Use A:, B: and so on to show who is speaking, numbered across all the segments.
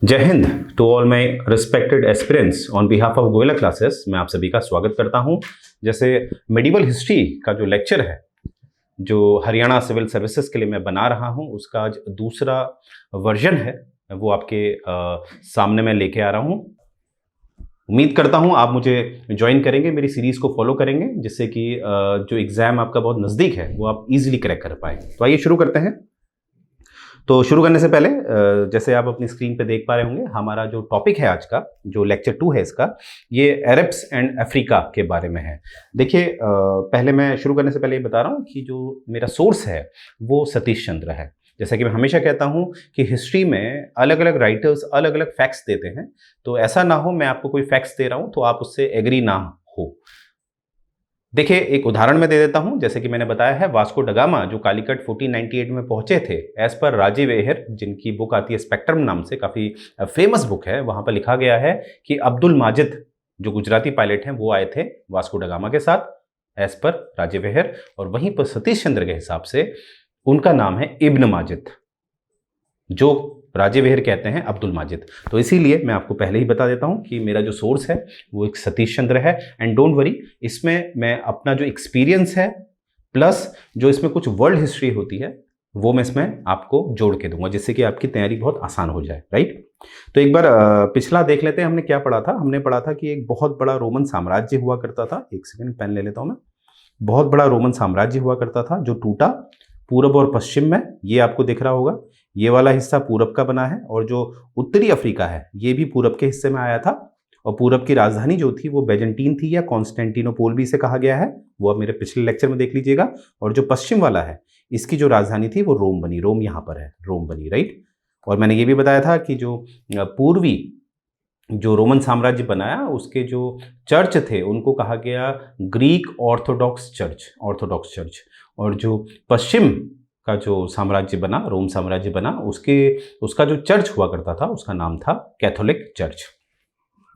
A: जय हिंद to all my respected aspirants on behalf of Goyla classes. मैं आप सभी का स्वागत करता हूं। जैसे मेडिवल हिस्ट्री का जो लेक्चर है जो हरियाणा सिविल सर्विसेज के लिए मैं बना रहा हूं, उसका आज दूसरा वर्जन है, वो आपके सामने मैं लेके आ रहा हूं। उम्मीद करता हूं आप मुझे ज्वाइन करेंगे, मेरी सीरीज़ को फॉलो करेंगे, जिससे कि जो एग्ज़ाम आपका बहुत नज़दीक है वो आप इजीली क्रैक कर पाए। तो आइए शुरू करते हैं। तो शुरू करने से पहले जैसे आप अपनी स्क्रीन पे देख पा रहे होंगे, हमारा जो टॉपिक है आज का, जो लेक्चर 2 है इसका, ये अरब्स एंड अफ्रीका के बारे में है। देखिए, पहले मैं शुरू करने से पहले ये बता रहा हूँ कि जो मेरा सोर्स है वो सतीश चंद्र है। जैसा कि मैं हमेशा कहता हूँ कि हिस्ट्री में अलग अलग राइटर्स अलग अलग फैक्ट्स देते हैं, तो ऐसा ना हो मैं आपको कोई फैक्ट्स दे रहा हूँ तो आप उससे एग्री ना हो। देखिए, एक उदाहरण मैं दे देता हूं। जैसे कि मैंने बताया है, वास्को ड गामा जो कालीकट 1498 में पहुंचे थे, एज पर राजीव एहर, जिनकी बुक आती है स्पेक्ट्रम नाम से, काफ़ी फेमस बुक है, वहां पर लिखा गया है कि अब्दुल माजिद जो गुजराती पायलट हैं वो आए थे वास्को ड गामा के साथ, एज पर राजीव एहर। और वहीं पर सतीश चंद्र के हिसाब से उनका नाम है इब्न माजिद, जो राजीव एहर कहते हैं अब्दुल माजिद। तो इसीलिए मैं आपको पहले ही बता देता हूं कि मेरा जो सोर्स है वो एक सतीश चंद्र है। एंड डोंट वरी, इसमें मैं अपना जो एक्सपीरियंस है प्लस जो इसमें कुछ वर्ल्ड हिस्ट्री होती है वो मैं इसमें आपको जोड़ के दूंगा, जिससे कि आपकी तैयारी बहुत आसान हो जाए। राइट, तो एक बार पिछला देख लेते हैं। हमने क्या पढ़ा था? हमने पढ़ा था कि एक बहुत बड़ा रोमन साम्राज्य हुआ करता था। एक सेकेंड, पेन ले लेता हूं मैं। बहुत बड़ा रोमन साम्राज्य हुआ करता था जो टूटा पूरब और पश्चिम में। ये आपको दिख रहा होगा, ये वाला हिस्सा पूरब का बना है, और जो उत्तरी अफ्रीका है ये भी पूरब के हिस्से में आया था। और पूरब की राजधानी जो थी वो बेजेंटीन थी, या कॉन्स्टेंटिनोपोल भी इसे कहा गया है, वो आप मेरे पिछले लेक्चर में देख लीजिएगा। और जो पश्चिम वाला है इसकी जो राजधानी थी वो रोम बनी। रोम यहाँ पर है, रोम बनी। राइट, और मैंने ये भी बताया था कि जो पूर्वी जो रोमन साम्राज्य बनाया उसके जो चर्च थे उनको कहा गया Greek Orthodox church, Orthodox church. और जो पश्चिम का जो साम्राज्य बना, रोम साम्राज्य बना, उसका जो चर्च हुआ करता था उसका नाम था कैथोलिक चर्च।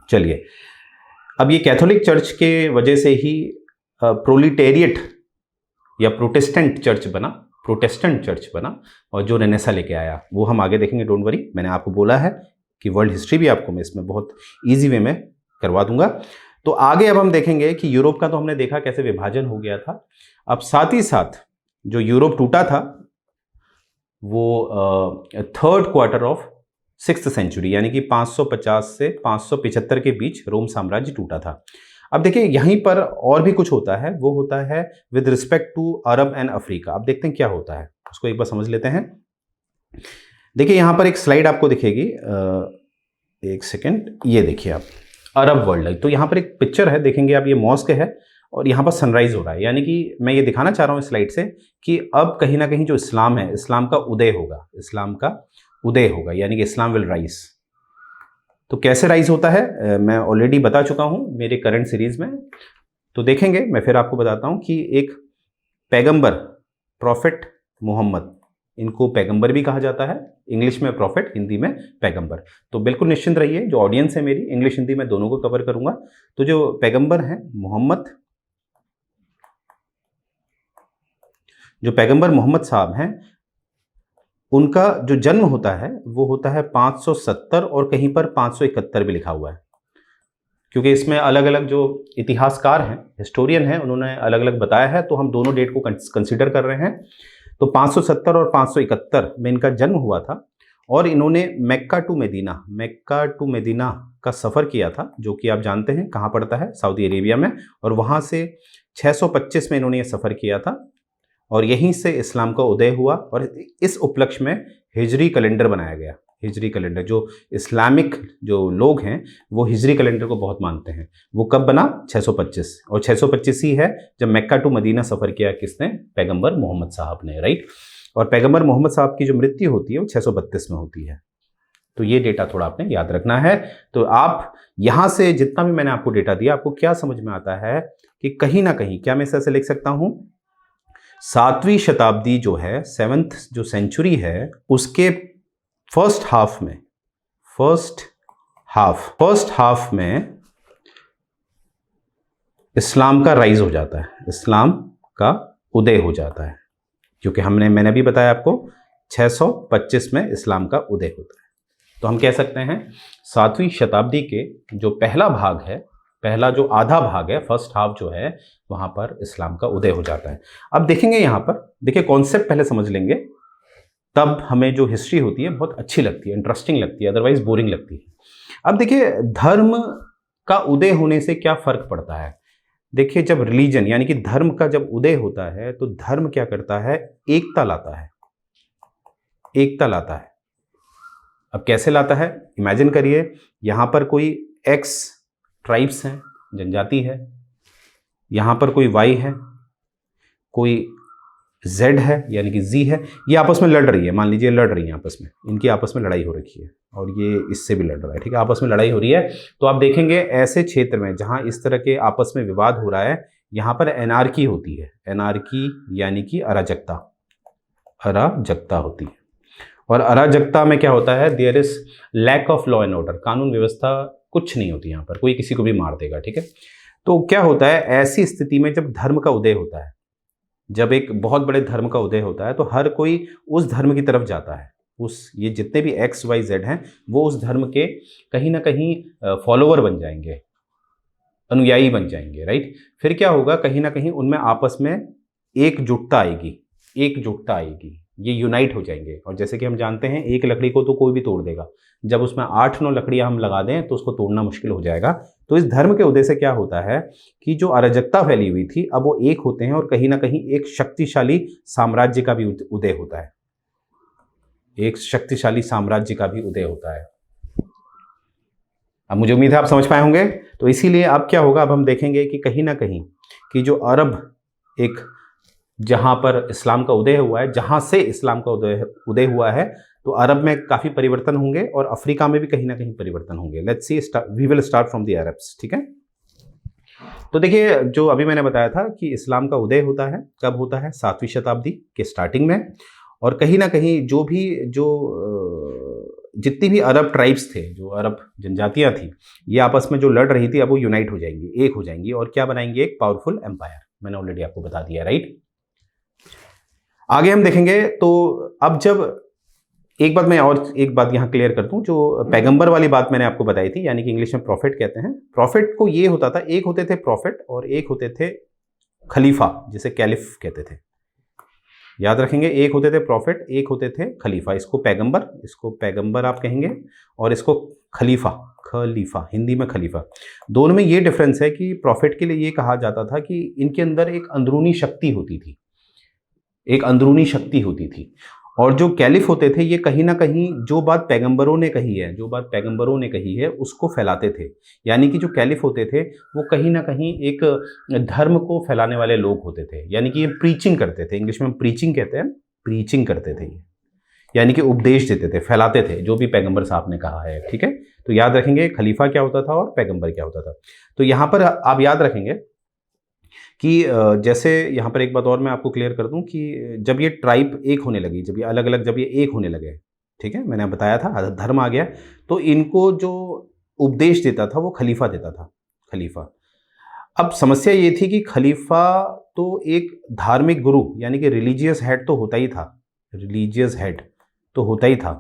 A: चलिए, अब ये कैथोलिक चर्च के वजह से ही प्रोलिटेरिएट या प्रोटेस्टेंट चर्च बना, प्रोटेस्टेंट चर्च बना, और जो रेनेसा लेके आया वो हम आगे देखेंगे। डोंट वरी, मैंने आपको बोला है कि वर्ल्ड हिस्ट्री भी आपको मैं इसमें बहुत ईजी वे में करवा दूंगा। तो आगे अब हम देखेंगे कि यूरोप का तो हमने देखा कैसे विभाजन हो गया था। अब साथ ही साथ जो यूरोप टूटा था वो third quarter of 6th century, यानी कि 550 से 575 के बीच रोम साम्राज्य टूटा था। अब देखिए, यहीं पर और भी कुछ होता है, वो होता है with respect to Arab and Africa. अब देखते हैं क्या होता है, उसको एक बार समझ लेते हैं। देखिए, यहां पर एक स्लाइड आपको दिखेगी, एक सेकेंड, ये देखिए आप, अरब वर्ल्ड। तो यहां पर एक पिक्चर है, देखेंगे आप, ये मॉस्क है और यहाँ पर सनराइज हो रहा है। यानी कि मैं ये दिखाना चाह रहा हूँ इस स्लाइड से कि अब कहीं ना कहीं जो इस्लाम है, इस्लाम का उदय होगा, इस्लाम का उदय होगा, यानी कि इस्लाम विल राइज। तो कैसे राइज होता है मैं ऑलरेडी बता चुका हूँ मेरे करंट सीरीज में। तो देखेंगे, मैं फिर आपको बताता हूँ कि एक पैगंबर, प्रॉफिट मोहम्मद, इनको पैगंबर भी कहा जाता है, इंग्लिश में प्रॉफिट, हिंदी में पैगंबर। तो बिल्कुल निश्चिंत रहिए, जो ऑडियंस है मेरी, इंग्लिश हिंदी में दोनों को कवर करूंगा। तो जो पैगंबर हैं मोहम्मद, जो पैगंबर मोहम्मद साहब हैं, उनका जो जन्म होता है वो होता है 570, और कहीं पर 571 भी लिखा हुआ है, क्योंकि इसमें अलग अलग जो इतिहासकार हैं, हिस्टोरियन हैं, उन्होंने अलग अलग बताया है, तो हम दोनों डेट को कंसीडर कर रहे हैं। तो 570 और 571 में इनका जन्म हुआ था, और इन्होंने मक्का टू मदीना का सफ़र किया था, जो कि आप जानते हैं कहाँ पड़ता है, सऊदी अरेबिया में। और वहाँ से 625 में इन्होंने ये सफ़र किया था, और यहीं से इस्लाम का उदय हुआ। और इस उपलक्ष्य में हिजरी कैलेंडर बनाया गया। हिजरी कैलेंडर, जो इस्लामिक जो लोग हैं वो हिजरी कैलेंडर को बहुत मानते हैं। वो कब बना? 625, और 625 ही है जब मक्का टू मदीना सफ़र किया किसने? पैगंबर मोहम्मद साहब ने। राइट, और पैगंबर मोहम्मद साहब की जो मृत्यु होती है वो 632 में होती है। तो ये डेटा थोड़ा आपने याद रखना है। तो आप यहाँ से जितना भी मैंने आपको डेटा दिया, आपको क्या समझ में आता है कि कहीं ना कहीं, क्या मैं इस तरह से लिख सकता हूँ, 7वीं शताब्दी जो है, 7th जो सेंचुरी है, उसके फर्स्ट हाफ में इस्लाम का राइज हो जाता है, इस्लाम का उदय हो जाता है। क्योंकि मैंने भी बताया आपको 625 में इस्लाम का उदय होता है। तो हम कह सकते हैं 7वीं शताब्दी के जो पहला भाग है, पहला जो आधा भाग है, फर्स्ट हाफ जो है, वहां पर इस्लाम का उदय हो जाता है। अब देखेंगे यहां पर, देखिए कॉन्सेप्ट पहले समझ लेंगे, तब हमें जो हिस्ट्री होती है बहुत अच्छी लगती है, इंटरेस्टिंग लगती है, अदरवाइज बोरिंग लगती है। अब देखिए धर्म का उदय होने से क्या फर्क पड़ता है। देखिए जब रिलीजन यानी कि धर्म का जब उदय होता है तो धर्म क्या करता है, एकता लाता है, एकता लाता है। अब कैसे लाता है, इमेजिन करिए यहां पर कोई एक्स ट्राइब्स हैं, जनजाति है, यहां पर कोई वाई है, कोई जेड है यानी कि जी है, ये आपस में लड़ रही है, मान लीजिए लड़ रही है आपस में, इनकी आपस में लड़ाई हो रखी है और ये इससे भी लड़ रहा है, ठीक है, आपस में लड़ाई हो रही है। तो आप देखेंगे ऐसे क्षेत्र में जहां इस तरह के आपस में विवाद हो रहा है, यहां पर एनार्की होती है, एनार्की यानी कि अराजकता, अराजकता होती है। और अराजकता में क्या होता है, there is lack of law and order, कानून व्यवस्था कुछ नहीं होती, यहाँ पर कोई किसी को भी मार देगा, ठीक है। तो क्या होता है ऐसी स्थिति में, जब धर्म का उदय होता है, जब एक बहुत बड़े धर्म का उदय होता है, तो हर कोई उस धर्म की तरफ जाता है, उस ये जितने भी एक्स वाई जेड हैं वो उस धर्म के कहीं ना कहीं फॉलोवर बन जाएंगे, अनुयायी बन जाएंगे, राइट। फिर क्या होगा, कहीं ना कहीं उनमें आपस में एकजुटता आएगी, एकजुटता आएगी, ये यूनाइट हो जाएंगे। और जैसे कि हम जानते हैं एक लकड़ी को तो कोई भी तोड़ देगा, जब उसमें 8-9 लकड़ियां हम लगा दें तो उसको तोड़ना मुश्किल हो जाएगा। तो इस धर्म के उदय से क्या होता है कि जो अराजकता फैली हुई थी अब वो एक होते हैं और कहीं ना कहीं एक शक्तिशाली साम्राज्य का भी उदय होता है, एक शक्तिशाली साम्राज्य का भी उदय होता है। अब मुझे उम्मीद है आप समझ पाए होंगे। तो इसीलिए अब क्या होगा, अब हम देखेंगे कि कहीं ना कहीं कि जो अरब, एक जहां पर इस्लाम का उदय हुआ है, जहां से इस्लाम का उदय हुआ है, तो अरब में काफ़ी परिवर्तन होंगे और अफ्रीका में भी कहीं ना कहीं परिवर्तन होंगे। Let's see, we will start from the Arabs, ठीक है। तो देखिए जो अभी मैंने बताया था कि इस्लाम का उदय होता है, कब होता है, 7वीं शताब्दी के स्टार्टिंग में। और कहीं ना कहीं जो जितनी भी अरब ट्राइब्स थे, जो अरब जनजातियां थी, ये आपस में जो लड़ रही थी, अब वो यूनाइट हो जाएंगी, एक हो जाएंगी और क्या बनाएंगे, एक पावरफुल एम्पायर। मैंने ऑलरेडी आपको बता दिया, राइट। आगे हम देखेंगे। तो अब जब एक बात यहाँ क्लियर कर दूं, जो पैगंबर वाली बात मैंने आपको बताई थी, यानी कि इंग्लिश में प्रॉफिट कहते हैं। प्रॉफिट को ये होता था, एक होते थे प्रॉफिट और एक होते थे खलीफा, जिसे कैलिफ कहते थे। याद रखेंगे, एक होते थे प्रॉफिट, एक होते थे खलीफा। इसको पैगंबर आप कहेंगे और इसको खलीफा, खलीफा हिंदी में खलीफा। दोनों में ये डिफरेंस है कि प्रॉफिट के लिए ये कहा जाता था कि इनके अंदर एक अंदरूनी शक्ति होती थी, एक अंदरूनी शक्ति होती थी। और जो कैलिफ होते थे, ये कहीं ना कहीं जो बात पैगंबरों ने कही है उसको फैलाते थे। यानी कि जो कैलिफ होते थे वो कहीं ना कहीं एक धर्म को फैलाने वाले लोग होते थे, यानी कि ये प्रीचिंग करते थे, इंग्लिश में प्रीचिंग कहते हैं, प्रीचिंग करते थे, यानी कि उपदेश देते थे, फैलाते थे जो भी पैगंबर साहब ने कहा है, ठीक है। तो याद रखेंगे खलीफा क्या होता था और पैगंबर क्या होता था। तो यहाँ पर आप याद रखेंगे कि जैसे यहाँ पर एक बात और मैं आपको क्लियर कर दूं कि जब ये ट्राइब एक होने लगी, जब ये अलग अलग, जब ये एक होने लगे, ठीक है, मैंने बताया था धर्म आ गया, तो इनको जो उपदेश देता था वो खलीफा देता था, खलीफा। अब समस्या ये थी कि खलीफा तो एक धार्मिक गुरु यानी कि रिलीजियस हेड तो होता ही था, रिलीजियस हेड तो होता ही था,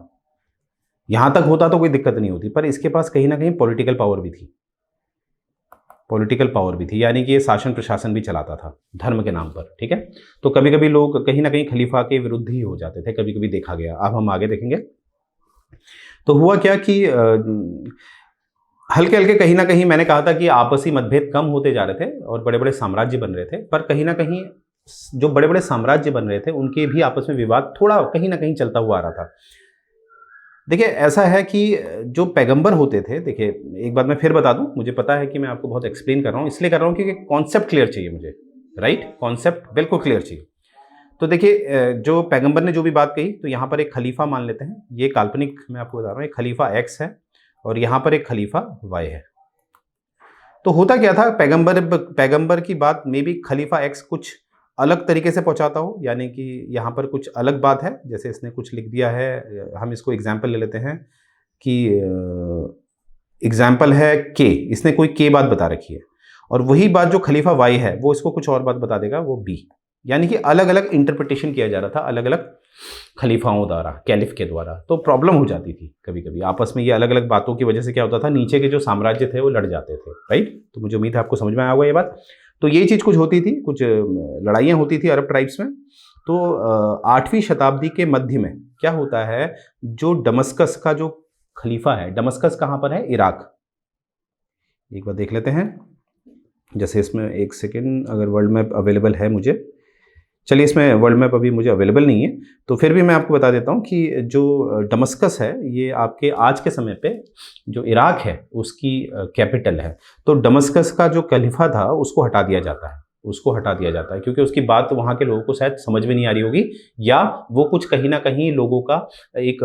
A: यहाँ तक होता तो कोई दिक्कत नहीं होती, पर इसके पास कहीं ना कहीं पॉलिटिकल पावर भी थी, पॉलिटिकल पावर भी थी, यानी कि ये शासन प्रशासन भी चलाता था धर्म के नाम पर, ठीक है। तो कभी कभी लोग कहीं ना कहीं खलीफा के विरुद्ध ही हो जाते थे, कभी कभी देखा गया। अब हम आगे देखेंगे। तो हुआ क्या कि हल्के हल्के कहीं ना कहीं मैंने कहा था कि आपसी मतभेद कम होते जा रहे थे और बड़े बड़े साम्राज्य बन रहे थे, पर कहीं ना कहीं जो बड़े बड़े साम्राज्य बन रहे थे उनके भी आपस में विवाद थोड़ा कहीं ना कहीं चलता हुआ आ रहा था। देखिए ऐसा है कि जो पैगंबर होते थे, देखिए एक बात मैं फिर बता दूं, मुझे पता है कि मैं आपको बहुत एक्सप्लेन कर रहा हूं, इसलिए कर रहा हूं क्योंकि कॉन्सेप्ट क्लियर चाहिए मुझे, राइट, कॉन्सेप्ट बिल्कुल क्लियर चाहिए। तो देखिए जो पैगंबर ने जो भी बात कही, तो यहाँ पर एक खलीफा मान लेते हैं, ये काल्पनिक मैं आपको बता रहा हूँ, एक खलीफा एक्स है और यहाँ पर एक खलीफा वाई है। तो होता क्या था, पैगंबर की बात में भी खलीफा एक्स कुछ अलग तरीके से पहुंचाता हो, यानी कि यहाँ पर कुछ अलग बात है, जैसे इसने कुछ लिख दिया है, हम इसको एग्जाम्पल ले लेते हैं कि एग्जाम्पल है के, इसने कोई के बात बता रखी है और वही बात जो खलीफा वाई है वो इसको कुछ और बात बता देगा, वो बी, यानी कि अलग अलग इंटरप्रिटेशन किया जा रहा था, अलग अलग खलीफाओं द्वारा, कैलिफ के द्वारा। तो प्रॉब्लम हो जाती थी कभी कभी आपस में, ये अलग अलग बातों की वजह से क्या होता था, नीचे के जो साम्राज्य थे वो लड़ जाते थे, राइट। तो मुझे उम्मीद है आपको समझ में आया होगा ये बात। तो ये चीज़ कुछ होती थी, कुछ लड़ाइयाँ होती थी अरब ट्राइब्स में। तो 8वीं शताब्दी के मध्य में क्या होता है, जो दमस्कस का जो खलीफा है, दमस्कस कहाँ पर है, इराक। एक बार देख लेते हैं, जैसे इसमें एक सेकेंड, अगर वर्ल्ड मैप अवेलेबल है मुझे, चलिए इसमें वर्ल्ड मैप अभी मुझे अवेलेबल नहीं है, तो फिर भी मैं आपको बता देता हूँ कि जो दमस्कस है ये आपके आज के समय पे जो इराक है उसकी कैपिटल है। तो दमस्कस का जो खलीफा था उसको हटा दिया जाता है, उसको हटा दिया जाता है, क्योंकि उसकी बात वहाँ के लोगों को शायद समझ में नहीं आ रही होगी, या वो कुछ कहीं ना कहीं लोगों का एक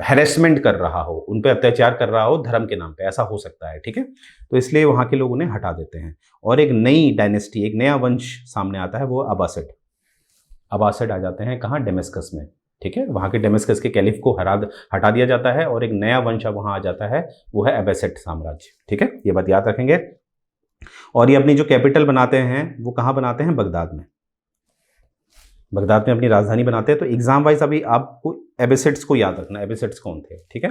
A: हैरेसमेंट कर रहा हो, उन पर अत्याचार कर रहा हो धर्म के नाम पे, ऐसा हो सकता है, ठीक है। तो इसलिए वहाँ के लोग उन्हें हटा देते हैं और एक नई डायनेस्टी, एक नया वंश सामने आता है, वो अब्बासिड। अब्बासिड आ जाते हैं कहाँ, डेमेस्कस में, ठीक है। वहाँ के डेमेस्कस के कैलिफ को हटा दिया जाता है और एक नया वंश वहाँ आ जाता है, वो है अब्बासिड साम्राज्य, ठीक है। ये बात याद रखेंगे। और ये अपनी जो कैपिटल बनाते हैं वो कहाँ बनाते हैं, बगदाद में। बगदाद में अपनी राजधानी बनाते हैं। तो एग्जाम वाइज अभी आपको एबेसिड्स को याद रखना, एबेसिड्स कौन थे, ठीक है।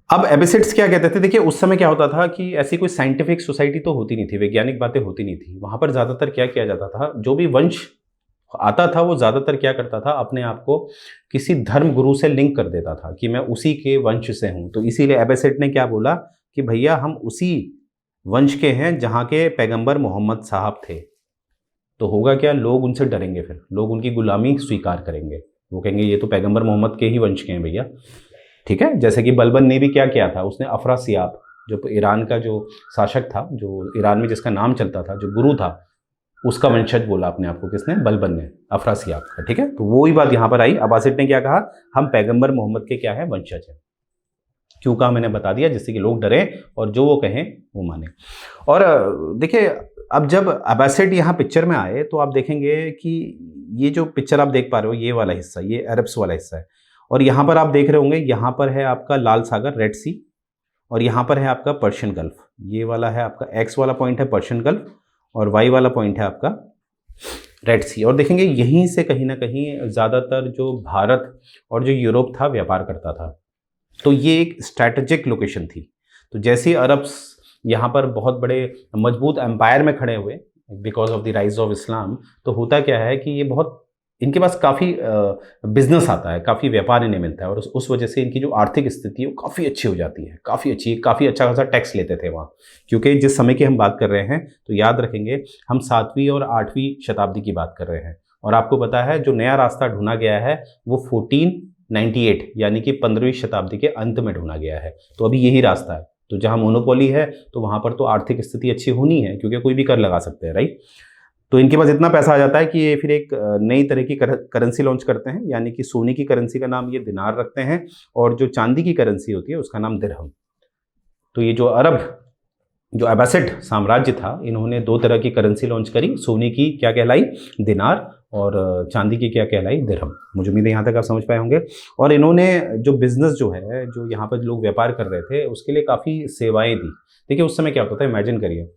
A: अब एबेसिड्स क्या कहते थे, देखिए उस समय क्या होता था कि ऐसी कोई साइंटिफिक सोसाइटी तो होती नहीं थी, वैज्ञानिक बातें होती नहीं थी वहां पर। ज्यादातर क्या किया जाता था, जो भी वंश आता था वो ज्यादातर क्या करता था, अपने आप को किसी धर्म गुरु से लिंक कर देता था कि मैं उसी के वंश से हूं। तो इसीलिए एबेसिड ने क्या बोला कि भैया हम उसी वंश के हैं जहां के पैगंबर मोहम्मद साहब थे। तो होगा क्या, लोग उनसे डरेंगे, फिर लोग उनकी गुलामी स्वीकार करेंगे, वो कहेंगे ये तो पैगंबर मोहम्मद के ही वंश के हैं भैया, ठीक है। जैसे कि बलबन ने भी क्या किया था, उसने अफरासियाब, जो ईरान का जो शासक था, जो ईरान में जिसका नाम चलता था, जो गुरु था, उसका वंशज बोला अपने आप को, किसने, बलबन ने, अफरासियाब का, ठीक है। तो वो ही बात यहाँ पर आई, अब्बासिड ने क्या कहा, हम पैगंबर मोहम्मद के क्या है, वंशज हैं। क्यों कहा मैंने बता दिया, जिससे कि लोग डरे और जो वो कहें वो माने। और देखिए अब जब अब्बासिड यहाँ पिक्चर में आए तो आप देखेंगे कि ये जो पिक्चर आप देख पा रहे हो, ये वाला हिस्सा, ये अरब्स वाला हिस्सा है, और यहाँ पर आप देख रहे होंगे, यहाँ पर है आपका लाल सागर, रेड सी, और यहाँ पर है आपका पर्शियन गल्फ। ये वाला है आपका, एक्स वाला पॉइंट है पर्शियन गल्फ और वाई वाला पॉइंट है आपका रेड सी। और देखेंगे यहीं से कहीं ना कहीं ज़्यादातर जो भारत और जो यूरोप था व्यापार करता था। तो ये एक स्ट्रैटेजिक लोकेशन थी। तो जैसे अरब्स यहाँ पर बहुत बड़े मजबूत एम्पायर में खड़े हुए because of the rise of Islam, तो होता क्या है कि ये बहुत, इनके पास काफ़ी बिजनेस आता है, काफ़ी व्यापार इन्हें मिलता है, और उस वजह से इनकी जो आर्थिक स्थिति है वो काफ़ी अच्छी हो जाती है, काफ़ी अच्छी, काफ़ी अच्छा खासा टैक्स लेते थे वहाँ। क्योंकि जिस समय की हम बात कर रहे हैं तो याद रखेंगे हम 7वीं और 8वीं शताब्दी की बात कर रहे हैं, और आपको पता है जो नया रास्ता ढूंढा गया है वो 1498 यानी कि 15वीं शताब्दी के अंत में ढूंढा गया है। तो अभी यही रास्ता है। तो जहाँ मोनोपोली है तो वहाँ पर तो आर्थिक स्थिति अच्छी होनी है, क्योंकि कोई भी कर लगा सकते हैं, राइट। तो इनके पास इतना पैसा आ जाता है कि ये फिर एक नई तरह की करेंसी लॉन्च करते हैं, यानी कि सोने की करेंसी का नाम ये दिनार रखते हैं, और जो चांदी की करेंसी होती है उसका नाम दिरहम। तो ये जो अब्बासिड साम्राज्य था, इन्होंने 2 तरह की करेंसी लॉन्च करी, सोने की क्या कहलाई, दिनार, और चांदी की क्या कहलाई, दिरहम। मुझे उम्मीद है यहाँ तक आप समझ पाए होंगे। और इन्होंने जो बिजनेस जो है, जो यहाँ पर लोग व्यापार कर रहे थे, उसके लिए काफ़ी सेवाएं दी। देखिए उस समय क्या होता था, इमेजिन करिए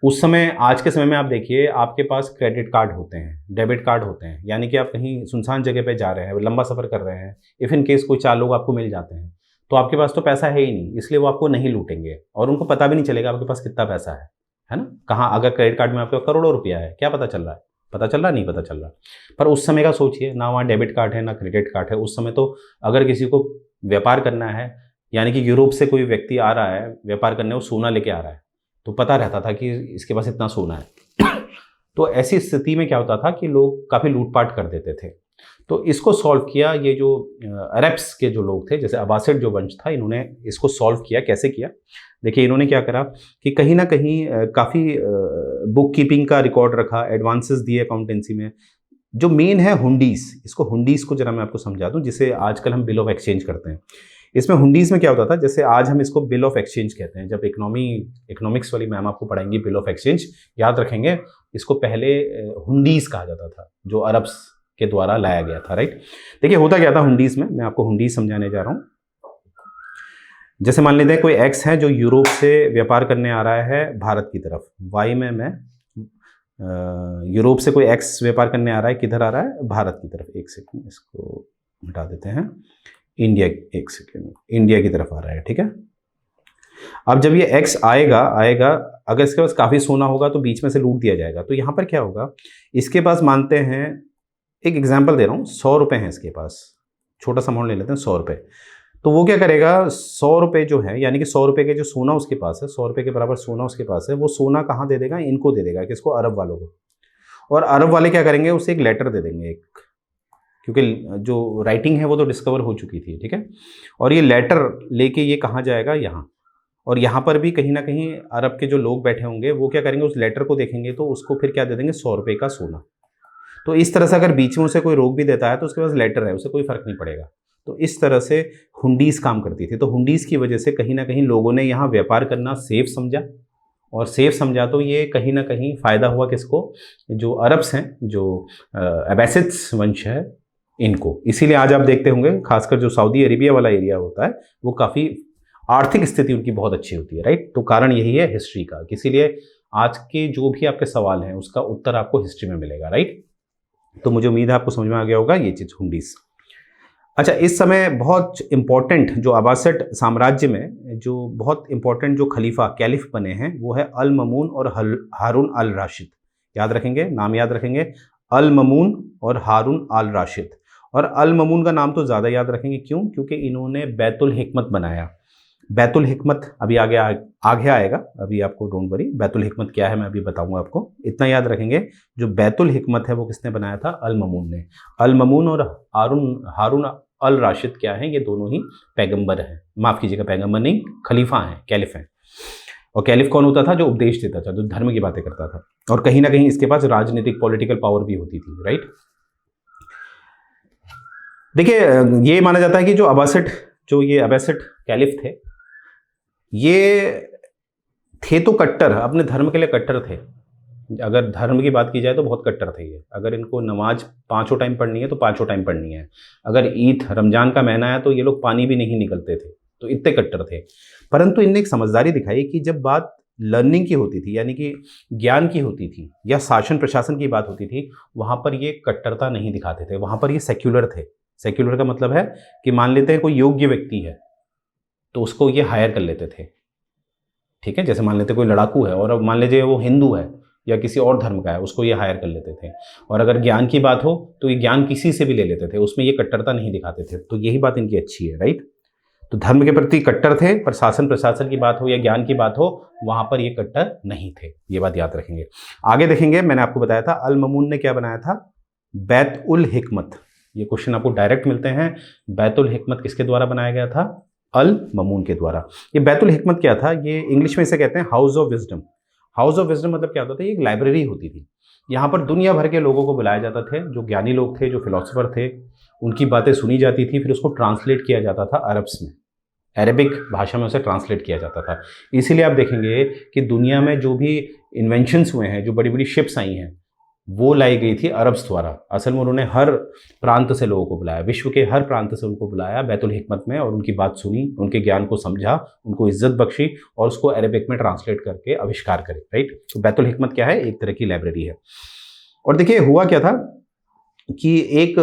A: उस समय, आज के समय में आप देखिए आपके पास क्रेडिट कार्ड होते हैं, डेबिट कार्ड होते हैं, यानी कि आप कहीं सुनसान जगह पे जा रहे हैं, लंबा सफ़र कर रहे हैं, इफ़ इन केस कोई 4 लोग आपको मिल जाते हैं, तो आपके पास तो पैसा है ही नहीं, इसलिए वो आपको नहीं लूटेंगे और उनको पता भी नहीं चलेगा आपके पास कितना पैसा है ना। कहाँ, अगर क्रेडिट कार्ड में आपके करोड़ों रुपया है, क्या पता चल रहा है, पता चल रहा, नहीं पता चल रहा। पर उस समय का सोचिए ना, वहाँ डेबिट कार्ड है ना क्रेडिट कार्ड है। उस समय तो अगर किसी को व्यापार करना है, यानी कि यूरोप से कोई व्यक्ति आ रहा है व्यापार करने, वो सोना लेके आ रहा है, तो पता रहता था कि इसके पास इतना सोना है। तो ऐसी स्थिति में क्या होता था कि लोग काफ़ी लूटपाट कर देते थे। तो इसको सॉल्व किया ये जो अरब्स के जो लोग थे, जैसे अब्बासिड जो वंश था, इन्होंने इसको सॉल्व किया। कैसे किया, देखिए इन्होंने क्या करा कि कहीं ना कहीं काफ़ी बुक कीपिंग का रिकॉर्ड रखा, एडवांसेस दिए अकाउंटेंसी में। जो मेन है हुंडीज, इसको हुंडीज को जरा मैं आपको समझा दूं, जिसे आजकल हम बिल ऑफ एक्सचेंज करते हैं। इसमें हुंडीज में क्या होता था, जैसे आज हम इसको बिल ऑफ एक्सचेंज कहते हैं। जब इकोनॉमिक्स वाली मैम आपको पढ़ाएंगी बिल ऑफ एक्सचेंज, याद रखेंगे इसको पहले हुंडीज कहा जाता था, जो अरब्स के द्वारा लाया गया था, राइट। देखिए होता क्या था हुंडीज में, मैं आपको हुंडीज समझाने जा रहा हूँ। जैसे मान लेते हैं कोई एक्स है जो यूरोप से व्यापार करने आ रहा है भारत की तरफ, वाई में मैं यूरोप से कोई एक्स व्यापार करने आ रहा है, किधर आ रहा है, भारत की तरफ। एक सेकंड, इसको हटा देते हैं, इंडिया, एक सेकंड, इंडिया की तरफ आ रहा है, ठीक है। अब जब ये एक्स आएगा अगर इसके पास काफ़ी सोना होगा तो बीच में से लूट दिया जाएगा। तो यहाँ पर क्या होगा, इसके पास मानते हैं, एक एग्जाम्पल दे रहा हूँ, 100 रुपये हैं इसके पास, छोटा सा अमाउंट ले लेते हैं, 100 रुपये। तो वो क्या करेगा, 100 रुपये जो है, यानी कि 100 रुपये के जो सोना उसके पास है, 100 रुपये के बराबर सोना उसके पास है, वो सोना कहाँ दे देगा, इनको दे देगा, किसको, अरब वालों को। और अरब वाले क्या करेंगे, उसे एक लेटर दे देंगे, एक, क्योंकि जो राइटिंग है वो तो डिस्कवर हो चुकी थी, ठीक है। और ये लेटर लेके ये कहाँ जाएगा, यहाँ। और यहाँ पर भी कहीं ना कहीं अरब के जो लोग बैठे होंगे वो क्या करेंगे, उस लेटर को देखेंगे तो उसको फिर क्या दे देंगे, 100 रुपये का सोना। तो इस तरह से अगर बीच में उसे कोई रोक भी देता है तो उसके पास लेटर है, उसे कोई फर्क नहीं पड़ेगा। तो इस तरह से हुंडीज काम करती थी। तो हुंडीज की वजह से कहीं ना कहीं लोगों ने यहाँ व्यापार करना सेफ समझा, और सेफ समझा तो ये कहीं ना कहीं फ़ायदा हुआ किसको, जो अरब्स हैं, जो अब्बासिड्स वंश है, इनको। इसीलिए आज आप देखते होंगे खासकर जो सऊदी अरेबिया वाला एरिया होता है वो काफ़ी आर्थिक स्थिति उनकी बहुत अच्छी होती है, राइट। तो कारण यही है हिस्ट्री का। इसीलिए आज के जो भी आपके सवाल हैं उसका उत्तर आपको हिस्ट्री में मिलेगा, राइट। तो मुझे उम्मीद है आपको समझ में आ गया होगा ये चीज़, हुंडीज। अच्छा, इस समय बहुत इंपॉर्टेंट जो अब्बासिड साम्राज्य में जो बहुत इंपॉर्टेंट जो खलीफा कैलिफ बने हैं वो है अल ममून और हारून अल राशिद। याद रखेंगे, नाम याद रखेंगे, अल ममून और हारून अल राशिद। और अल ममून का नाम तो ज़्यादा याद रखेंगे, क्यों, क्योंकि इन्होंने बैतुल हिकमत बनाया। बैतुल हिकमत अभी आगे आएगा, अभी आपको डोंट वरी, बैतुल हिकमत क्या है मैं अभी बताऊंगा आपको। इतना याद रखेंगे, जो बैतुल हिकमत है वो किसने बनाया था, अल ममून ने। अल ममून और हारून अल राशिद क्या है, ये दोनों ही पैगंबर हैं, माफ़ कीजिएगा, पैगंबर नहीं, खलीफा हैं, कैलिफ हैं। और कैलिफ कौन होता था, जो उपदेश देता था, जो धर्म की बातें करता था, और कहीं ना कहीं इसके पास राजनीतिक पॉलिटिकल पावर भी होती थी, राइट। देखिए, ये माना जाता है कि जो ये अब्बासिड कैलिफ थे, ये थे तो कट्टर, अपने धर्म के लिए कट्टर थे। अगर धर्म की बात की जाए तो बहुत कट्टर थे ये। अगर इनको नमाज 5 टाइम पढ़नी है तो 5 टाइम पढ़नी है। अगर ईद रमजान का महीना है तो ये लोग पानी भी नहीं निकलते थे, तो इतने कट्टर थे। परंतु इनने एक समझदारी दिखाई कि जब बात लर्निंग की होती थी, यानी कि ज्ञान की होती थी, या शासन प्रशासन की बात होती थी, वहाँ पर ये कट्टरता नहीं दिखाते थे, वहाँ पर ये सेक्युलर थे। सेक्युलर का मतलब है कि मान लेते हैं कोई योग्य व्यक्ति है तो उसको ये हायर कर लेते थे, ठीक है। जैसे मान लेते कोई लड़ाकू है और अब मान लीजिए वो हिंदू है या किसी और धर्म का है, उसको ये हायर कर लेते थे। और अगर ज्ञान की बात हो तो ये ज्ञान किसी से भी ले लेते थे, उसमें ये कट्टरता नहीं दिखाते थे। तो यही बात इनकी अच्छी है, राइट। तो धर्म के प्रति कट्टर थे, पर शासन प्रशासन की बात हो या ज्ञान की बात हो, वहां पर ये कट्टर नहीं थे। ये बात याद रखेंगे। आगे देखेंगे, मैंने आपको बताया था अल ममून ने क्या बनाया था, बैत उल हिकमत। ये क्वेश्चन आपको डायरेक्ट मिलते हैं। बैतुल हिकमत किसके द्वारा बनाया गया था, अल ममून के द्वारा। ये बैतुल हिकमत क्या था, ये इंग्लिश में इसे कहते हैं house of wisdom. House of wisdom मतलब क्या होता था, ये एक लाइब्रेरी होती थी। यहाँ पर दुनिया भर के लोगों को बुलाया जाता थे, जो ज्ञानी लोग थे, जो फिलोसोफर थे, उनकी बातें सुनी जाती थी, फिर उसको ट्रांसलेट किया जाता था अरब्स में, अरेबिक भाषा में उसे ट्रांसलेट किया जाता था। इसीलिए आप देखेंगे कि दुनिया में जो भी इन्वेंशंस हुए हैं, जो बड़ी बड़ी शिप्स आई हैं, वो लाई गई थी अरब्स द्वारा। असल में उन्होंने हर प्रांत से लोगों को बुलाया, विश्व के हर प्रांत से उनको बुलाया बैतुल हिकमत में, और उनकी बात सुनी, उनके ज्ञान को समझा, उनको इज्जत बख्शी, और उसको अरेबिक में ट्रांसलेट करके आविष्कार करे, राइट। तो बैतुल हिकमत क्या है, एक तरह की लाइब्रेरी है। और देखिए हुआ क्या था कि एक,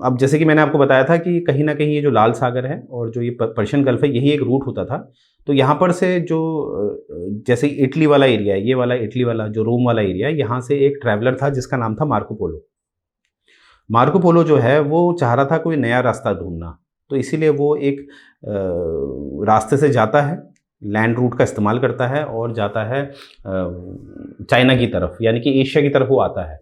A: अब जैसे कि मैंने आपको बताया था कि कहीं ना कहीं ये जो लाल सागर है और जो ये पर्शियन गल्फ है, यही एक रूट होता था। तो यहाँ पर से जो जैसे इटली वाला एरिया है, ये वाला इटली वाला जो रोम वाला एरिया है, यहाँ से एक ट्रैवलर था जिसका नाम था मार्को पोलो। मार्को पोलो जो है वो चाह रहा था कोई नया रास्ता ढूंढना, तो इसीलिए वो एक रास्ते से जाता है, लैंड रूट का इस्तेमाल करता है और जाता है चाइना की तरफ, यानी कि एशिया की तरफ वो आता है,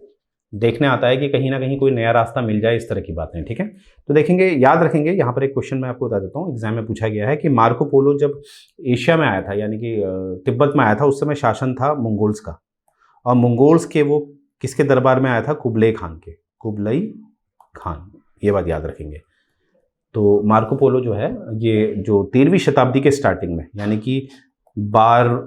A: देखने आता है कि कहीं ना कहीं कोई नया रास्ता मिल जाए, इस तरह की बातें, ठीक है। तो देखेंगे, याद रखेंगे, यहाँ पर एक क्वेश्चन मैं आपको बता देता हूँ, एग्जाम में पूछा गया है कि मार्को पोलो जब एशिया में आया था, यानी कि तिब्बत में आया था, उस समय शासन था मंगोल्स का, और मंगोल्स के वो किसके दरबार में आया था, कुबलई खान के, कुबलई खान, ये बात याद रखेंगे। तो मार्को पोलो जो है ये जो 13वीं शताब्दी के स्टार्टिंग में, यानी कि 12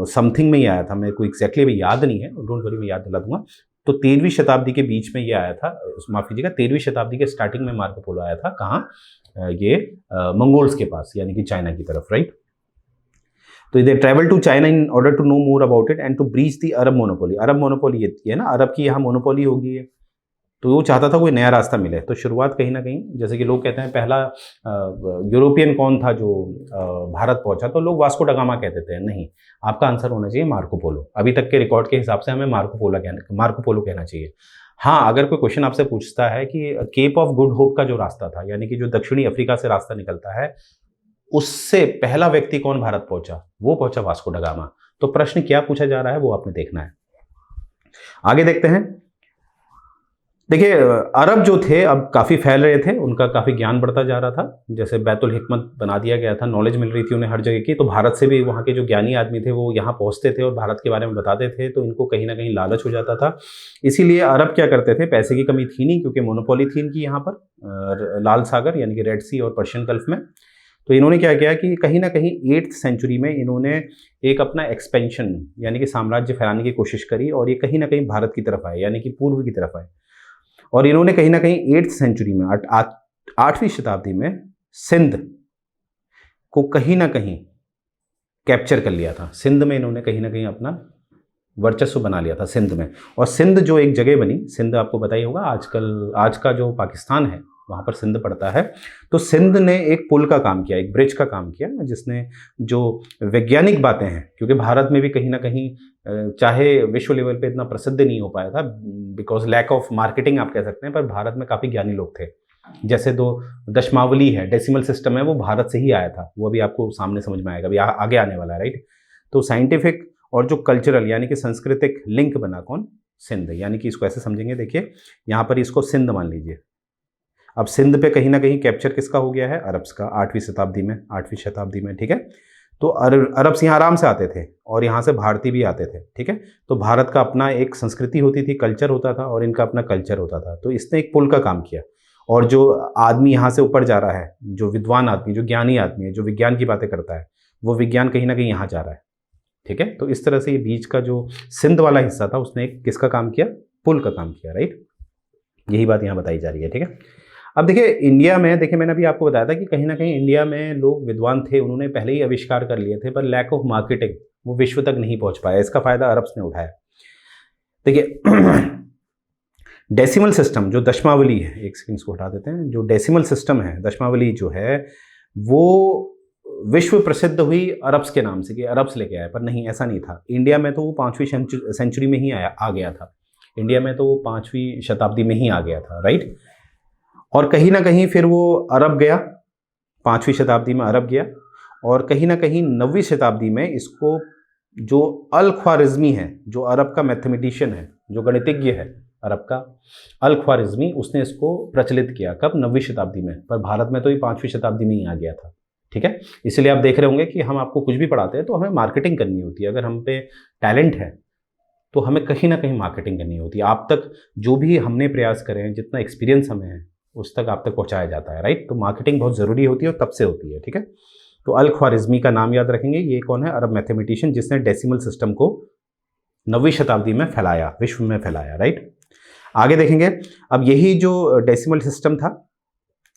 A: समथिंग में ही आया था, मेरे को एग्जैक्टली अभी याद नहीं है, डोंट वरी, मैं याद दिला दूंगा। तो 13वीं शताब्दी के बीच में ये आया था, माफ कीजिएगा, 13वीं शताब्दी के स्टार्टिंग में मार्को पोलो आया था। कहाँ, ये मंगोल्स के पास, यानी कि चाइना की तरफ, राइट। तो they travel to China in order to know more about it and to breach the Arab monopoly. Arab monopoly ये है ना, अरब की यहाँ मोनोपोली होगी है, तो वो चाहता था कोई नया रास्ता मिले। तो शुरुआत कहीं ना कहीं, जैसे कि लोग कहते हैं पहला यूरोपियन कौन था जो भारत पहुंचा, तो लोग वास्को ड गामा कहते थे। नहीं, आपका आंसर होना चाहिए मार्को पोलो। अभी तक के रिकॉर्ड के हिसाब से हमें मार्को पोलो कहना चाहिए। हाँ, अगर कोई क्वेश्चन आपसे पूछता है कि केप ऑफ गुड होप का जो रास्ता था, यानी कि जो दक्षिणी अफ्रीका से रास्ता निकलता है, उससे पहला व्यक्ति कौन भारत पहुंचा, वो पहुंचा वास्को ड गामा। तो प्रश्न क्या पूछा जा रहा है वो आपने देखना है। आगे देखते हैं। देखिए, अरब जो थे अब काफ़ी फैल रहे थे, उनका काफ़ी ज्ञान बढ़ता जा रहा था। जैसे बैतुल हिकमत बना दिया गया था, नॉलेज मिल रही थी उन्हें हर जगह की। तो भारत से भी वहाँ के जो ज्ञानी आदमी थे वो यहाँ पहुँचते थे और भारत के बारे में बताते थे, तो इनको कहीं ना कहीं लालच हो जाता था। इसीलिए अरब क्या करते थे, पैसे की कमी थी नहीं, क्योंकि मोनोपोली थी इनकी यहाँ पर लाल सागर यानी कि रेड सी और पर्शियन गल्फ में। तो इन्होंने क्या किया कि कहीं ना कहीं 8th सेंचुरी में इन्होंने एक अपना एक्सपेंशन यानी कि साम्राज्य फैलाने की कोशिश करी, और ये कहीं ना कहीं भारत की तरफ आए, यानी कि पूर्व की तरफ आए। और इन्होंने कहीं ना कहीं 8th सेंचुरी में 8वीं शताब्दी में सिंध को कहीं ना कहीं कैप्चर कर लिया था। सिंध में इन्होंने कहीं ना कहीं अपना वर्चस्व बना लिया था सिंध में। और सिंध जो एक जगह बनी, सिंध आपको पता ही होगा, आजकल आज का जो पाकिस्तान है वहाँ पर सिंध पड़ता है। तो सिंध ने एक पुल का काम किया, एक ब्रिज का काम किया, जिसने जो वैज्ञानिक बातें हैं, क्योंकि भारत में भी कहीं ना कहीं चाहे विश्व लेवल पे इतना प्रसिद्ध नहीं हो पाया था बिकॉज लैक ऑफ मार्केटिंग आप कह सकते हैं, पर भारत में काफ़ी ज्ञानी लोग थे। जैसे दो दशमावली है, डेसिमल सिस्टम है, वो भारत से ही आया था। वो अभी आपको सामने समझ में आएगा, अभी आगे आने वाला है, राइट। तो साइंटिफिक और जो कल्चरल यानी कि सांस्कृतिक लिंक बना कौन, सिंध। यानी कि इसको ऐसे समझेंगे, देखिए यहाँ पर इसको सिंध मान लीजिए। अब सिंध पे कहीं ना कहीं कैप्चर किसका हो गया है, अरब्स का, 8वीं शताब्दी में, ठीक है। तो अरब्स यहाँ आराम से आते थे और यहाँ से भारतीय भी आते थे, ठीक है। तो भारत का अपना एक संस्कृति होती थी, कल्चर होता था, और इनका अपना कल्चर होता था। तो इसने एक पुल का काम किया, और जो आदमी यहाँ से ऊपर जा रहा है, जो विद्वान आदमी, जो ज्ञानी आदमी है, जो विज्ञान की बातें करता है, वो विज्ञान कहीं ना कहीं यहाँ जा रहा है, ठीक है। तो इस तरह से ये बीच का जो सिंध वाला हिस्सा था, उसने एक किसका काम किया, पुल का काम किया, राइट। यही बात यहाँ बताई जा रही है, ठीक है। अब देखिए इंडिया में, देखिए मैंने अभी आपको बताया था कि कहीं ना कहीं इंडिया में लोग विद्वान थे, उन्होंने पहले ही आविष्कार कर लिए थे, पर लैक ऑफ मार्केटिंग वो विश्व तक नहीं पहुंच पाया। इसका फायदा अरब्स ने उठाया। देखिए डेसिमल सिस्टम जो दशमावली है, एक सेकंड इसको हटा देते हैं, जो डेसिमल सिस्टम है, दशमावली जो है, वो विश्व प्रसिद्ध हुई अरब्स के नाम से कि अरब्स लेके आए, पर नहीं, ऐसा नहीं था। इंडिया में तो वो 5वीं सेंचुरी में ही आ गया था। इंडिया में तो वो 5वीं शताब्दी में ही आ गया था, राइट। और कहीं ना कहीं फिर वो अरब गया, 5वीं शताब्दी में अरब गया, और कहीं ना कहीं 9वीं शताब्दी में इसको जो अल ख्वारिज़मी है, जो अरब का मैथमेटिशियन है, जो गणितज्ञ है अरब का, अल ख्वारिज़मी, उसने इसको प्रचलित किया। कब, 9वीं शताब्दी में। पर भारत में तो ये 5वीं शताब्दी में ही आ गया था, ठीक है। इसलिए आप देख रहे होंगे कि हम आपको कुछ भी पढ़ाते हैं तो हमें मार्केटिंग करनी होती है। अगर हम पे टैलेंट है तो हमें कहीं ना कहीं मार्केटिंग करनी होती है। आप तक जो भी हमने प्रयास करे हैं, जितना एक्सपीरियंस हमें है, उस तक आप तक पहुंचाया जाता है, राइट। तो मार्केटिंग बहुत ज़रूरी होती है और तब से होती है, ठीक है। तो अल ख्वारिज़मी का नाम याद रखेंगे। ये कौन है, अरब मैथमेटिशियन, जिसने डेसिमल सिस्टम को 9वीं शताब्दी में फैलाया, विश्व में फैलाया, राइट। आगे देखेंगे। अब यही जो डेसिमल सिस्टम था,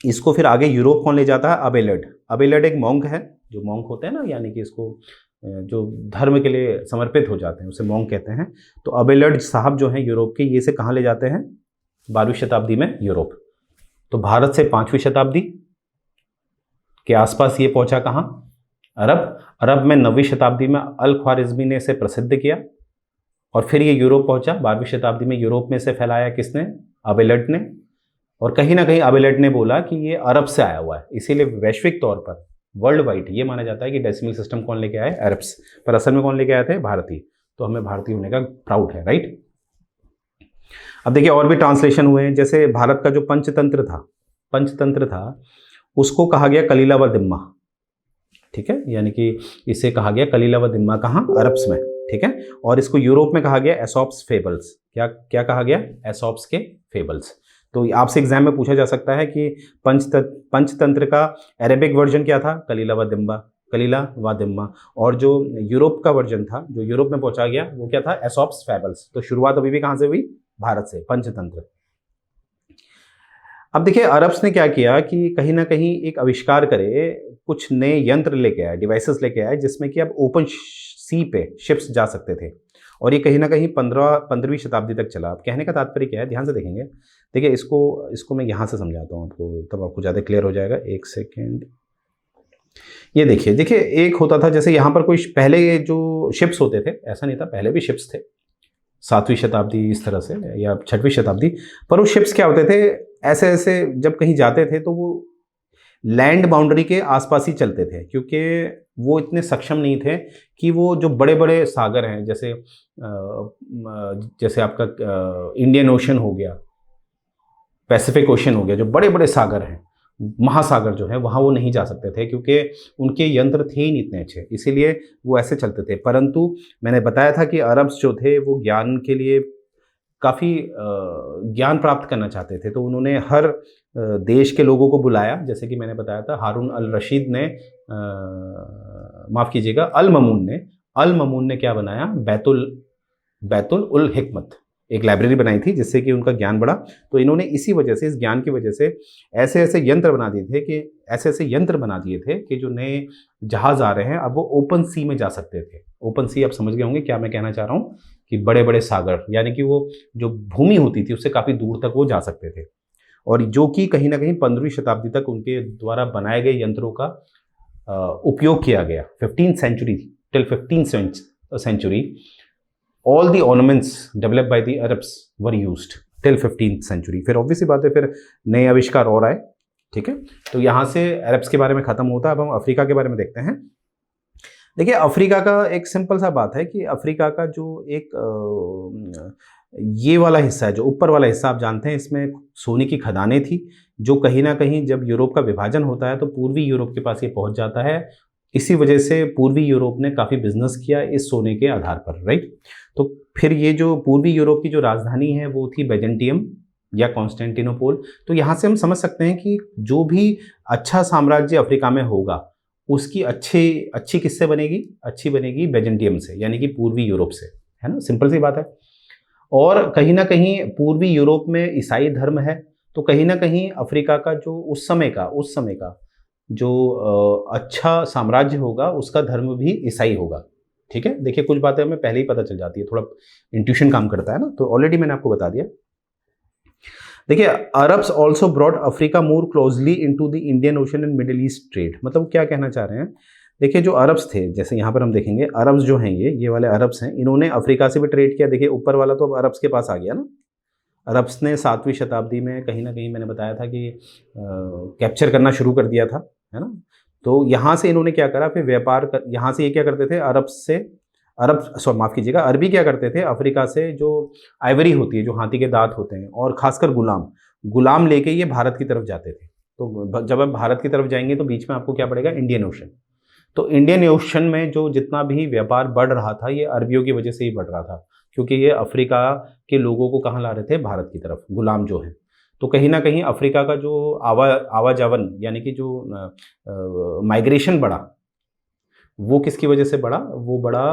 A: इसको फिर आगे यूरोप कौन ले जाता है, अबेलड। अबेलड एक मॉन्क है, जो मॉन्क होते हैं ना, यानी कि इसको जो धर्म के लिए समर्पित हो जाते हैं उसे मॉन्क कहते हैं। तो अबेलड साहब जो हैं यूरोप के, ये से कहाँ ले जाते हैं, 12वीं शताब्दी में यूरोप। तो भारत से 5वीं शताब्दी के आसपास ये पहुंचा कहाँ, अरब। अरब में 9वीं शताब्दी में अल ख्वारिज़मी ने इसे प्रसिद्ध किया, और फिर ये यूरोप पहुंचा। 12वीं शताब्दी में यूरोप में से फैलाया किसने, अबेलड ने। और कहीं ना कहीं अबेलड ने बोला कि ये अरब से आया हुआ है, इसीलिए वैश्विक तौर पर, वर्ल्ड वाइड ये माना जाता है कि डेसिमल सिस्टम कौन लेके आए, अरब्स। पर असल में कौन लेके आए थे, भारतीय। तो हमें भारतीय होने का प्राउड है, राइट। अब देखिए और भी ट्रांसलेशन हुए हैं। जैसे भारत का जो पंचतंत्र था, उसको कहा गया कलीला व दिम्मा, ठीक है। यानी कि इसे कहा गया कलीला व दिम्मा, कहाँ, अरब्स में, ठीक है। और इसको यूरोप में कहा गया एसॉप्स फेबल्स। क्या कहा गया, एसॉप्स के फेबल्स। तो आपसे एग्जाम में पूछा जा सकता है कि पंचतंत्र का अरेबिक वर्जन क्या था, कलीला व दिम्मा। और जो यूरोप का वर्जन था, जो यूरोप में पहुंचा गया, वो क्या था, एसॉप्स फेबल्स। तो शुरुआत अभी भी कहाँ से हुई, भारत से, पंचतंत्र। अब देखिए अरब्स ने क्या किया कि कहीं ना कहीं एक आविष्कार करे, कुछ नए यंत्र लेके आए, डिवाइसेस लेके आए, जिसमें कि अब ओपन सी पे शिप्स जा सकते थे। और ये कहीं ना कहीं 15वीं शताब्दी तक चला। अब कहने का तात्पर्य क्या है, ध्यान से देखेंगे। देखिए इसको मैं यहाँ से समझाता हूँ आपको, तब आपको ज़्यादा क्लियर हो जाएगा। एक सेकेंड, ये देखिए देखिए, एक होता था जैसे यहाँ पर कोई पहले जो शिप्स होते थे, ऐसा नहीं था, पहले भी शिप्स थे 7वीं शताब्दी इस तरह से या 6वीं शताब्दी। पर वो शिप्स क्या होते थे, ऐसे ऐसे जब कहीं जाते थे तो वो लैंड बाउंड्री के आसपास ही चलते थे, क्योंकि वो इतने सक्षम नहीं थे कि वो जो बड़े बड़े सागर हैं, जैसे आपका इंडियन ओशन हो गया, पैसिफिक ओशन हो गया, जो बड़े बड़े सागर हैं, महासागर जो है, वहाँ वो नहीं जा सकते थे, क्योंकि उनके यंत्र थे ही नहीं इतने अच्छे, इसीलिए वो ऐसे चलते थे। परंतु मैंने बताया था कि अरब्स जो थे वो ज्ञान के लिए काफ़ी ज्ञान प्राप्त करना चाहते थे, तो उन्होंने हर देश के लोगों को बुलाया। जैसे कि मैंने बताया था, हारून अल रशीद ने, माफ़ कीजिएगा, अल ममून ने क्या बनाया, बैतुल उल हिकमत, एक लाइब्रेरी बनाई थी, जिससे कि उनका ज्ञान बढ़ा। तो इन्होंने इसी वजह से, इस ज्ञान की वजह से ऐसे ऐसे यंत्र बना दिए थे कि जो नए जहाज़ आ रहे हैं अब वो ओपन सी में जा सकते थे। ओपन सी आप समझ गए होंगे क्या मैं कहना चाह रहा हूँ, कि बड़े बड़े सागर, यानी कि वो जो भूमि होती थी उससे काफ़ी दूर तक वो जा सकते थे। और जो कि कहीं ना कहीं 15वीं शताब्दी तक उनके द्वारा बनाए गए यंत्रों का उपयोग किया गया। 15th century till 15th century all the ornaments developed by the Arabs were used till 15th century। फिर ऑब्वियसली बात है, फिर नए आविष्कार और आए, ठीक है। तो यहाँ से अरब्स के बारे में ख़त्म होता है। अब हम अफ्रीका के बारे में देखते हैं। देखिए अफ्रीका का एक सिंपल सा बात है कि अफ्रीका का जो एक ये वाला हिस्सा है, जो ऊपर वाला हिस्सा, आप जानते हैं इसमें सोने की खदानें थी, जो कहीं ना कहीं जब यूरोप का विभाजन होता है तो पूर्वी यूरोप के पास ये पहुंच जाता है। इसी वजह से पूर्वी यूरोप ने काफ़ी बिजनेस किया इस सोने के आधार पर, राइट। तो फिर ये जो पूर्वी यूरोप की जो राजधानी है वो थी बैजेंटियम या कॉन्स्टेंटिनोपोल। तो यहाँ से हम समझ सकते हैं कि जो भी अच्छा साम्राज्य अफ्रीका में होगा उसकी अच्छी किससे बनेगी, अच्छी बनेगी बैजेंटियम से, यानी कि पूर्वी यूरोप से, है ना, सिंपल सी बात है। और कहीं ना कहीं पूर्वी यूरोप में ईसाई धर्म है, तो कहीं ना कहीं अफ्रीका का जो उस समय का जो अच्छा साम्राज्य होगा उसका धर्म भी ईसाई होगा, ठीक है। देखिए कुछ बातें हमें पहले ही पता चल जाती है, थोड़ा इंट्यूशन काम करता है ना, तो ऑलरेडी मैंने आपको बता दिया। देखिए Arabs also brought Africa more closely into the Indian ocean and middle east trade. मतलब क्या कहना चाह रहे हैं, देखिए जो अरब्स थे, जैसे यहाँ पर हम देखेंगे अरब्स जो हैं, ये वाले अरब्स हैं, इन्होंने अफ्रीका से भी ट्रेड किया। देखिए ऊपर वाला तो अब अरब्स के पास आ गया ना। अरब्स ने 7वीं शताब्दी में कहीं ना कहीं, मैंने बताया था कि कैप्चर करना शुरू कर दिया था, है ना। तो यहाँ से इन्होंने क्या करा, फिर व्यापार कर, यहाँ से ये क्या करते थे, माफ़ कीजिएगा, अरबी क्या करते थे, अफ्रीका से जो आइवरी होती है, जो हाथी के दांत होते हैं, और खासकर गुलाम लेके ये भारत की तरफ जाते थे। तो जब आप भारत की तरफ जाएंगे तो बीच में आपको क्या पड़ेगा, इंडियन ओशन। तो इंडियन ओशन में जो जितना भी व्यापार बढ़ रहा था ये अरबियों की वजह से ही बढ़ रहा था, क्योंकि ये अफ्रीका के लोगों को कहाँ ला रहे थे, भारत की तरफ, गुलाम जो है। तो कहीं ना कहीं अफ्रीका का जो आवाजावन, यानी कि जो माइग्रेशन बढ़ा, वो किसकी वजह से बढ़ा, वो बढ़ा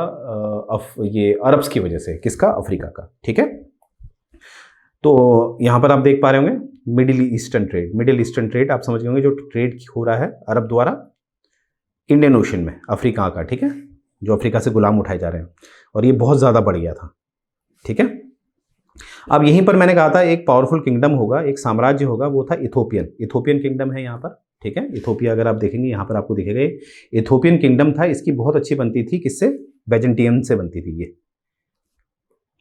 A: ये अरब्स की वजह से। किसका, अफ्रीका का, ठीक है। तो यहाँ पर आप देख पा रहे होंगे मिडिल ईस्टर्न ट्रेड आप समझ गए होंगे, जो ट्रेड हो रहा है अरब द्वारा इंडियन ओशन में अफ्रीका का, ठीक है, जो अफ्रीका से गुलाम उठाए जा रहे हैं, और ये बहुत ज़्यादा बढ़ गया था, ठीक है। अब यहीं पर मैंने कहा था एक पावरफुल किंगडम होगा, एक साम्राज्य होगा, वो था इथोपियन किंगडम है यहाँ पर, ठीक है। इथोपिया अगर आप देखेंगे यहाँ पर आपको दिखेगा इथोपियन किंगडम था। इसकी बहुत अच्छी बनती थी, किससे, बैजेंटियन से बनती थी ये,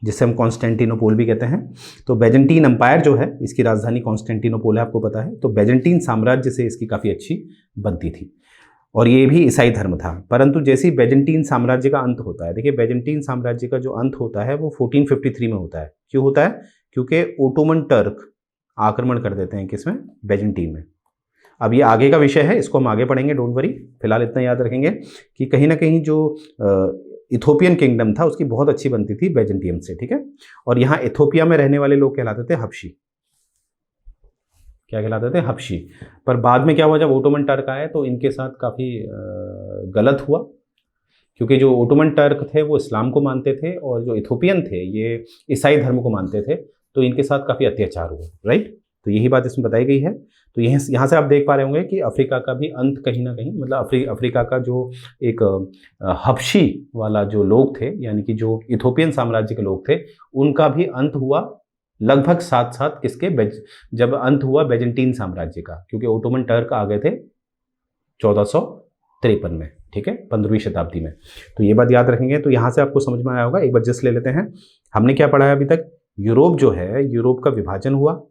A: जिसे हम कॉन्स्टेंटिनोपोल भी कहते हैं। तो बैजेंटीन एम्पायर जो है, इसकी राजधानी कॉन्स्टेंटिनोपोल है, आपको पता है। तो बैजेंटीन साम्राज्य से इसकी काफ़ी अच्छी बनती थी, और ये भी ईसाई धर्म था। परंतु जैसे ही बैजेंटीन साम्राज्य का अंत होता है, देखिए बैजेंटीन साम्राज्य का जो अंत होता है वो 1453 में होता है। क्यों होता है, क्योंकि ओटोमन टर्क आक्रमण कर देते हैं किसमें, बैजेंटीन में। अब ये आगे का विषय है, इसको हम आगे पढ़ेंगे, डोंट वरी। फिलहाल इतना याद रखेंगे कि कहीं ना कहीं जो इथोपियन किंगडम था उसकी बहुत अच्छी बनती थी बैजेंटियम से, ठीक है। और यहाँ इथोपिया में रहने वाले लोग कहलाते थे हबशी। क्या कहलाते थे, हबशी। पर बाद में क्या हुआ, जब ओटोमन टर्क आए तो इनके साथ काफ़ी गलत हुआ, क्योंकि जो ओटोमन टर्क थे वो इस्लाम को मानते थे, और जो इथोपियन थे ये ईसाई धर्म को मानते थे, तो इनके साथ काफ़ी अत्याचार हुआ, राइट। तो यही बात इसमें बताई गई है। तो यहाँ से आप देख पा रहे होंगे कि अफ्रीका का भी अंत कहीं ना कहीं, मतलब अफ्रीका का जो एक हबशी वाला जो लोग थे, यानी कि जो इथोपियन साम्राज्य के लोग थे, उनका भी अंत हुआ लगभग साथ साथ किसके, जब अंत हुआ बेजेंटीन साम्राज्य का, क्योंकि ओटोमन टर्क आ गए थे 1453 में, ठीक है, 15वीं शताब्दी में। तो ये बात याद रखेंगे। तो यहाँ से आपको समझ में आया होगा। एक बार जस्ट ले लेते हैं, हमने क्या पढ़ा है अभी तक। यूरोप जो है, यूरोप का विभाजन हुआ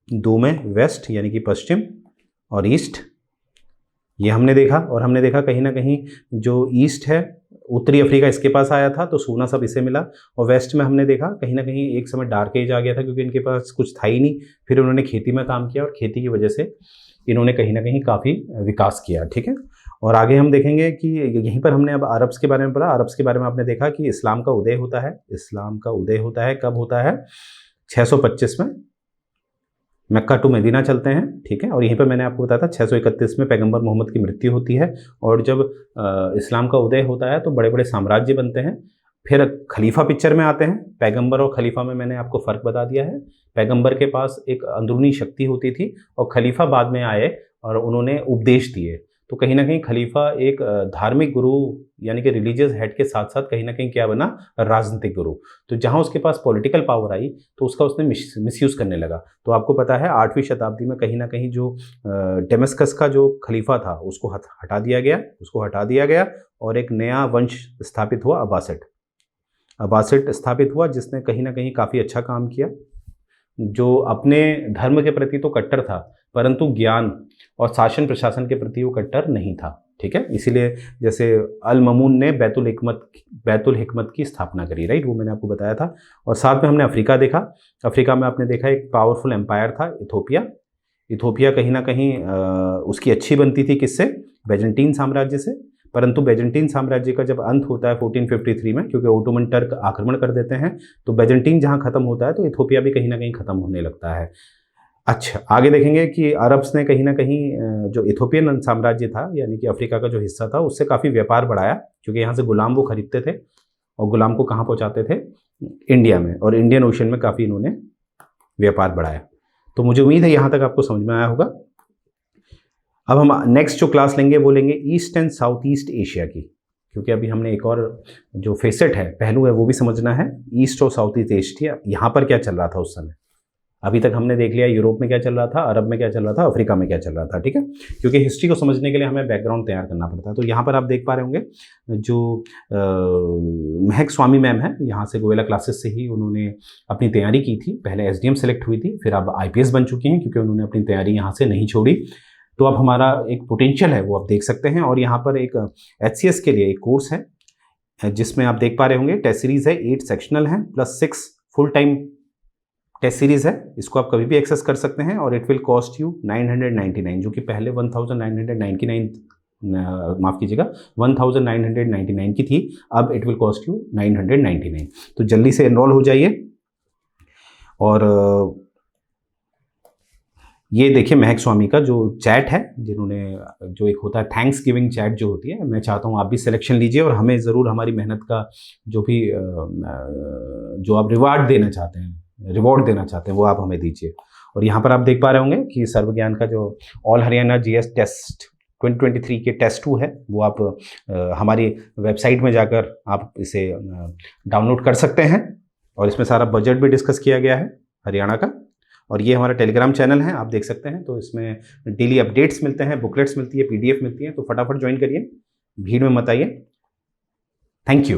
A: दो में, वेस्ट यानी कि पश्चिम और ईस्ट, ये हमने देखा। और हमने देखा कहीं ना कहीं जो ईस्ट है, उत्तरी अफ्रीका इसके पास आया था तो सोना सब इसे मिला, और वेस्ट में हमने देखा कहीं ना कहीं एक समय डार्क एज आ गया था, क्योंकि इनके पास कुछ था ही नहीं। फिर उन्होंने खेती में काम किया और खेती की वजह से इन्होंने कहीं ना कहीं काफ़ी विकास किया, ठीक है। और आगे हम देखेंगे कि यहीं पर हमने अब अरब्स के बारे में पढ़ा। अरब्स के बारे में आपने देखा कि इस्लाम का उदय होता है। इस्लाम का उदय होता है, कब होता है, 625 में मक्का टू मदीना चलते हैं, ठीक है। और यहीं पर मैंने आपको बताया था 631 में पैगंबर मोहम्मद की मृत्यु होती है। और जब इस्लाम का उदय होता है तो बड़े बड़े साम्राज्य बनते हैं। फिर खलीफा पिक्चर में आते हैं। पैगंबर और खलीफा में मैंने आपको फ़र्क बता दिया है। पैगंबर के पास एक अंदरूनी शक्ति होती थी और खलीफा बाद में आए और उन्होंने उपदेश दिए। तो कहीं ना कहीं खलीफा एक धार्मिक गुरु यानी कि रिलीजियस हेड के साथ साथ कहीं ना कहीं क्या बना, राजनीतिक गुरु। तो जहां उसके पास पॉलिटिकल पावर आई तो उसका उसने मिसयूज़ करने लगा। तो आपको पता है 8वीं शताब्दी में कहीं ना कहीं जो डेमस्कस का जो खलीफा था उसको हटा दिया गया और एक नया वंश स्थापित हुआ, अब्बासिड स्थापित हुआ, जिसने कहीं ना कहीं काफ़ी अच्छा काम किया, जो अपने धर्म के प्रति तो कट्टर था परंतु ज्ञान और शासन प्रशासन के प्रति वो कट्टर नहीं था, ठीक है। इसीलिए जैसे अल ममून ने बैतुल हिकमत की स्थापना करी, राइट, वो मैंने आपको बताया था। और साथ में हमने अफ्रीका देखा। अफ्रीका में आपने देखा एक पावरफुल एम्पायर था इथोपिया कहीं ना कहीं उसकी अच्छी बनती थी किससे, बेजेंटीन साम्राज्य से। परंतु बेजेंटीन साम्राज्य का जब अंत होता है 1453 में, क्योंकि ओटोमन टर्क आक्रमण कर देते हैं, तो बेजेंटीन जहां खत्म होता है तो इथोपिया भी कहीं ना कहीं खत्म होने लगता है। अच्छा, आगे देखेंगे कि अरब्स ने कहीं ना कहीं जो इथोपियन साम्राज्य था यानी कि अफ्रीका का जो हिस्सा था उससे काफ़ी व्यापार बढ़ाया, क्योंकि यहाँ से गुलाम वो खरीदते थे और गुलाम को कहाँ पहुँचाते थे, इंडिया में, और इंडियन ओशन में काफ़ी इन्होंने व्यापार बढ़ाया। तो मुझे उम्मीद है यहाँ तक आपको समझ में आया होगा। अब हम नेक्स्ट जो क्लास लेंगे वो लेंगे east and south east Asia की, क्योंकि अभी हमने एक और जो फेसेट है, पहलू है, वो भी समझना है। ईस्ट और साउथ ईस्ट एशिया, यहाँ पर क्या चल रहा था उस समय। अभी तक हमने देख लिया यूरोप में क्या चल रहा था, अरब में क्या चल रहा था, अफ्रीका में क्या चल रहा था, ठीक है। क्योंकि हिस्ट्री को समझने के लिए हमें बैकग्राउंड तैयार करना पड़ता है। तो यहाँ पर आप देख पा रहे होंगे जो महक स्वामी मैम है, यहाँ से गोयला क्लासेस से ही उन्होंने अपनी तैयारी की थी। पहले SDM सेलेक्ट हुई थी, फिर अब IPS बन चुकी हैं, क्योंकि उन्होंने अपनी तैयारी यहाँ से नहीं छोड़ी। तो अब हमारा एक पोटेंशियल है वो आप देख सकते हैं। और यहाँ पर एक HCS के लिए एक कोर्स है जिसमें आप देख पा रहे होंगे टेस्ट सीरीज़ है, 8 सेक्शनल हैं plus 6 full time test series है। इसको आप कभी भी एक्सेस कर सकते हैं और इट विल कॉस्ट यू 999, जो कि पहले 1999 माफ़ कीजिएगा 1999 की थी, अब इट विल कॉस्ट यू 999। तो जल्दी से एनरोल हो जाइए। और ये देखिए महक स्वामी का जो चैट है, जिन्होंने जो एक होता है थैंक्स गिविंग चैट जो होती है, मैं चाहता हूँ आप भी सिलेक्शन लीजिए और हमें ज़रूर हमारी मेहनत का जो भी जो आप रिवार्ड देना चाहते हैं वो आप हमें दीजिए। और यहाँ पर आप देख पा रहे होंगे कि सर्व ज्ञान का जो ऑल हरियाणा GS टेस्ट 2023 के टेस्ट 2 है वो आप हमारी वेबसाइट में जाकर आप इसे डाउनलोड कर सकते हैं। और इसमें सारा बजट भी डिस्कस किया गया है हरियाणा का। और ये हमारा टेलीग्राम चैनल है, आप देख सकते हैं। तो इसमें डेली अपडेट्स मिलते हैं, बुकलेट्स मिलती है, PDF मिलती है। तो फटाफट ज्वाइन करिए, भीड़ में मत आइए। Thank you.